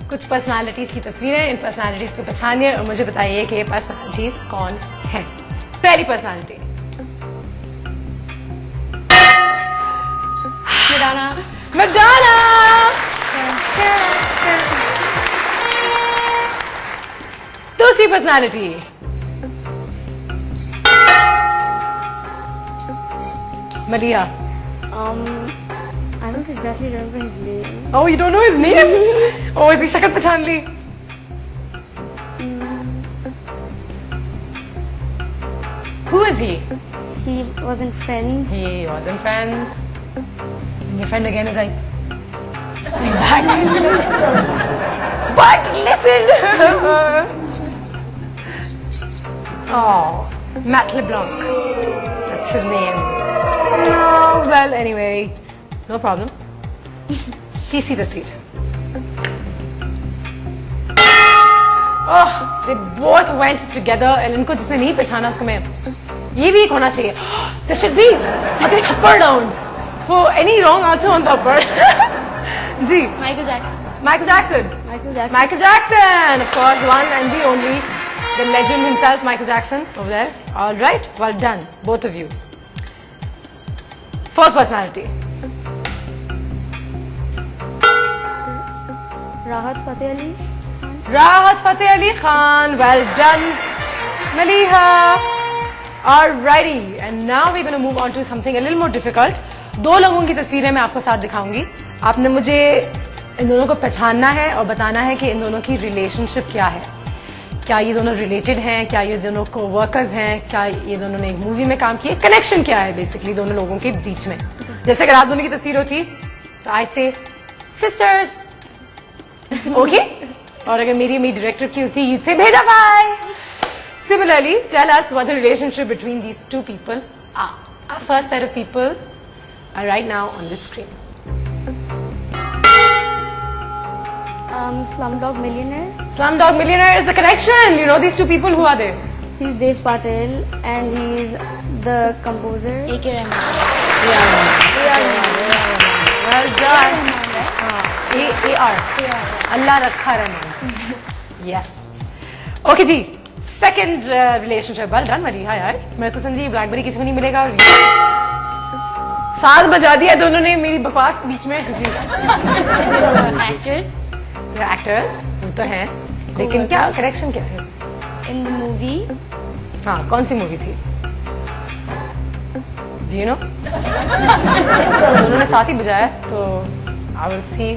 कुछ पर्सनालिटीज की तस्वीरें, इन पर्सनालिटीज को पहचानिए और मुझे बताइए कि ये पर्सनालिटीज कौन है। पहली पर्सनालिटी मैडोना। मैडोना। दूसरी पर्सनालिटी मलिया। I don't exactly remember his name. Oh, you don't know his name? Oh, इसकी शक्ल पहचान ली। Who is he? He was in Friends. He was in Friends. And your friend again is like, but listen. Oh, Matt LeBlanc. That's his name. Oh, well, anyway, no problem. तीसरी तस्वीर। Oh, they both went together and इनको जिसने नहीं पहचाना उसको मैं ये भी एक होना चाहिए। There should be a thupper round for any wrong answer on thupper. Ji. Michael Jackson. Michael Jackson. Michael Jackson. Michael Jackson, of course, one and the only, the legend himself, Michael Jackson, over there. All right, well done, both of you. Fourth personality. Rahat Fateh Ali. Rahat Fateh Ali Khan, well done, Maliha. Alrighty, and now we're going to move on to something a little more difficult. दो लोगों की तस्वीरें मैं आपको साथ दिखाऊंगी। आपने मुझे इन दोनों को पहचानना है और बताना है कि इन दोनों की रिलेशनशिप क्या है। क्या ये दोनों रिलेटेड हैं, क्या ये दोनों को-वर्कर्स हैं, क्या ये दोनों ने एक मूवी में काम किया, कनेक्शन क्या है बेसिकली दोनों लोगों के बीच में। जैसे अगर आप दोनों की तस्वीर होती तो I'd say sisters, okay? और अगर मेरी डायरेक्टर की होती you'd say भेजा भाई। Similarly, tell us what the relationship between these two people are. Our first set of people are right now on the screen. Slumdog Millionaire. Slumdog Millionaire is the connection. You know these two people. Who are they? He's Dev Patel and he's the composer. A.K. Rahman. Well done. A.R. Allah Rakha Rahman. Yes. Okay ji. Second relationship. Well done Maliha यार. मैं तो समझी blackberry किसी को नहीं मिलेगा। साल बजा दिया दोनों ने मेरी बकवास बीच में। जी। Actors. Actors. वो तो हैं. लेकिन क्या कनेक्शन क्या है? In the movie. हाँ, कौन सी मूवी थी? Do you know? दोनों ने साथ ही बजाया तो I will see.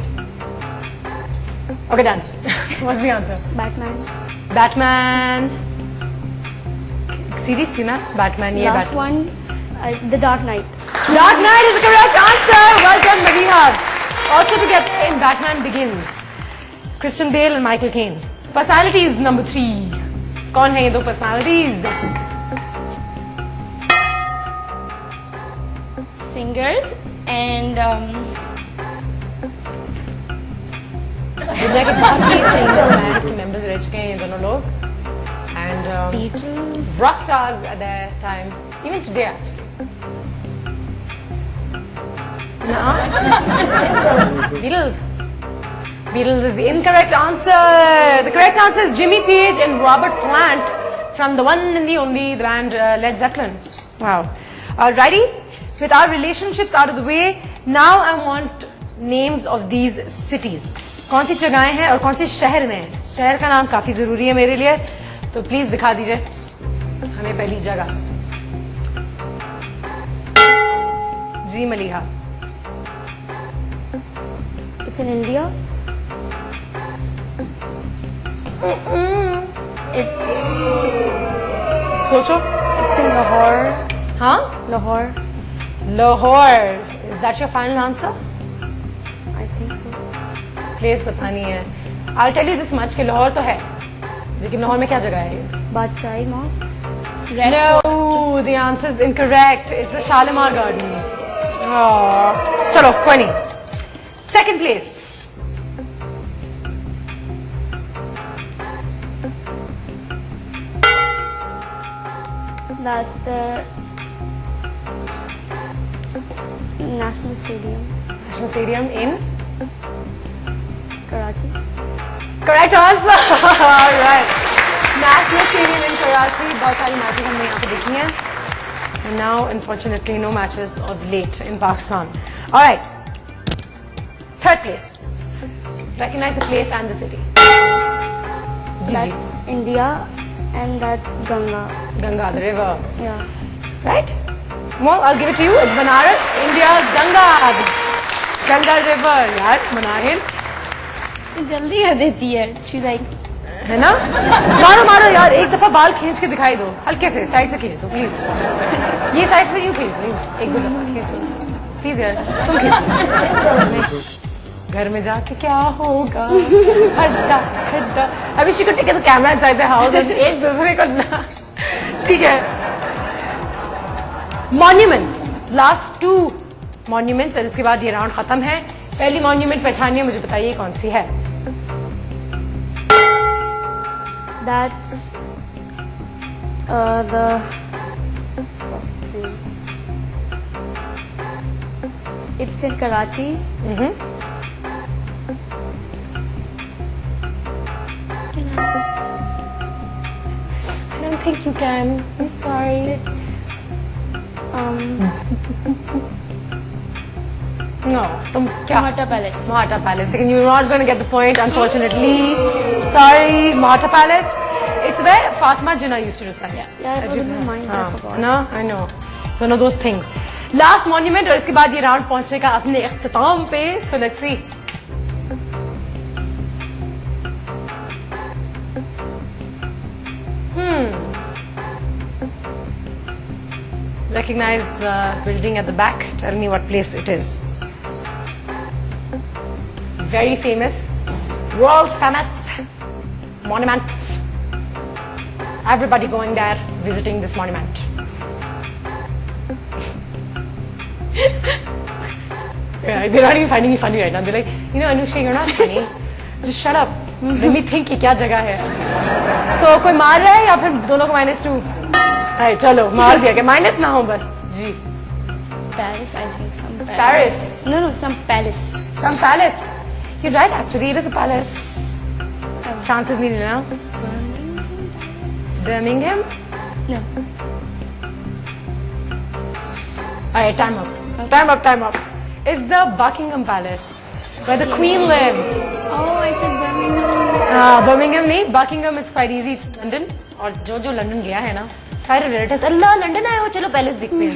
Okay, done. What's the answer? Batman. Batman. Series थी ना? Batman ये Last one. The Dark Knight. Dark Knight is the correct answer. Well done, Maliha. Also to get in Batman Begins. Christian Bale and Michael Caine. Personalities number 3. कौन है ये दो personalities? Singers and दुनिया के बहुत ही famous band के members रह चुके हैं ये दोनों लोग. And Beatles. rock stars at their time, even today actually. No? Beatles. Beatles is the incorrect answer. The correct answer is Jimmy Page and Robert Plant from the one and the only band Led Zeppelin. Wow. Alrighty. With our relationships out of the way, now I want names of these cities. कौन सी जगहें हैं और कौन से शहर में हैं? शहर का नाम काफी जरूरी है मेरे लिए, तो प्लीज दिखा दीजिए हमें पहली जगह। जी Maliha. it's in India. It's सोचो। it's in Lahore. हाँ? Lahore. Lahore. Is that your final answer? I think so. Place पता नहीं है। I'll tell you this much कि लाहौर तो है, लेकिन लाहौर में क्या जगह है ये? Badshai Mosque. No, the answer is incorrect. It's the Shalimar Gardens. Oh, चलो कोई नहीं। Second place. That's the National Stadium. National Stadium in Karachi. Correct answer. Alright. National stadium इन कराची. बहुत सारी मैचेस हमने यहाँ पे देखी हैं. And now, unfortunately, no matches of late in Pakistan. All right. Third place. Recognize the place and the city. That's India, and that's Ganga. Ganga, the river. Yeah. Right? Well, I'll give it to you. It's Banaras, India, Ganga. Ganga River. यार, Manahil. जल्दी कर देती है. She's like. है ना? मारो मारो यार, एक दफा बाल खींच के दिखाई दो. हल्के से, साइड से खींच दो, प्लीज. ये साइड से यूं खींच दो. एक दो दफा खींच दो. प्लीज यार, तुम खींच दो. घर में जाके क्या होगा? हड्डा हड्डा. अभी she could take the camera inside the house and एक दूसरे को ना. ठीक है. मॉन्यूमेंट्स. लास्ट 2 मॉन्यूमेंट्स और इसके बाद ये राउंड खत्म है. पहली मॉन्यूमेंट पहचानिए, मुझे बताइए कौन सी है. That's the what's its name? It's in Karachi. I don't think you can. I'm sorry. It's No, तुम क्या? Mahata Palace. Mahata Palace. Second, you're not going to get the point, unfortunately. Sorry, Mahata Palace. It's where Fatima Jinnah used to reside. Yeah, it was in my mind. I forgot. No, I know. It's one of those things. Last monument और इसके बाद ये round पहुंचेगा अपने इख्तिताम पे. So let's see. Recognize the building at the back. Tell me what place it is. Very famous, world famous monument. Everybody going there, visiting this monument. Yeah, they're not even finding it funny right now. They're like, you know, Anusha, you're not funny. Just shut up. Let me think कि क्या जगह है. So कोई मार रहा है या फिर दोनों को -2? Right, चलो मार दिया कि माइनस ना हो बस. जी. Paris, I think. Some palace. Paris. No, some palace. Some palace. You're right, actually, it is a palace. Chances needed now. Birmingham? No. Alright, time up. Time up, time up. It's the Buckingham Palace, where the Queen lives. Oh, I said Birmingham. Birmingham नहीं, Buckingham is quite easy. It's London. और जो London गया है ना, सारे relatives अल्लाह London आए हो चलो पैलेस देखते हैं.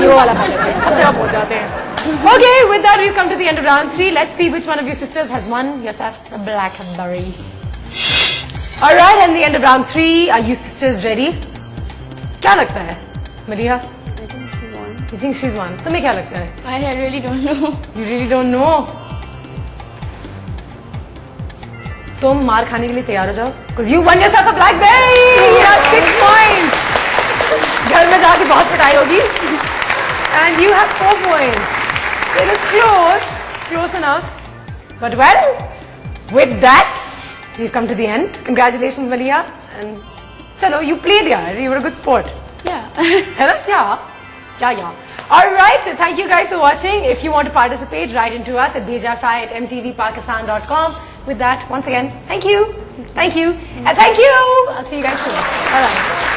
ये वाला पैलेस है, सब जगह पहुंच जाते हैं. Okay, with that we've come to the end of round 3. Let's see which one of your sisters has won yourself a BlackBerry. Alright, and the end of round 3. Are you sisters ready? क्या लगता है, Maliha? I think she won. You think she's won? तुम्हें क्या लगता है? I really don't know. You really don't know? तुम मार खाने के लिए तैयार हो जाओ. Because you won yourself a BlackBerry. You have 6 points. घर में जाके बहुत पिटाई होगी. And you have 4 points. So it is close enough. But well, with that, we've come to the end. Congratulations, Maliha. And chalo, you played, yaar. You were a good sport. Yeah. है ना? Yeah. Alright, thank you guys for watching. If you want to participate, write into us at bhfi@mtvpakistan.com. With that, once again, thank you. And thank you. I'll see you guys soon. Bye-bye.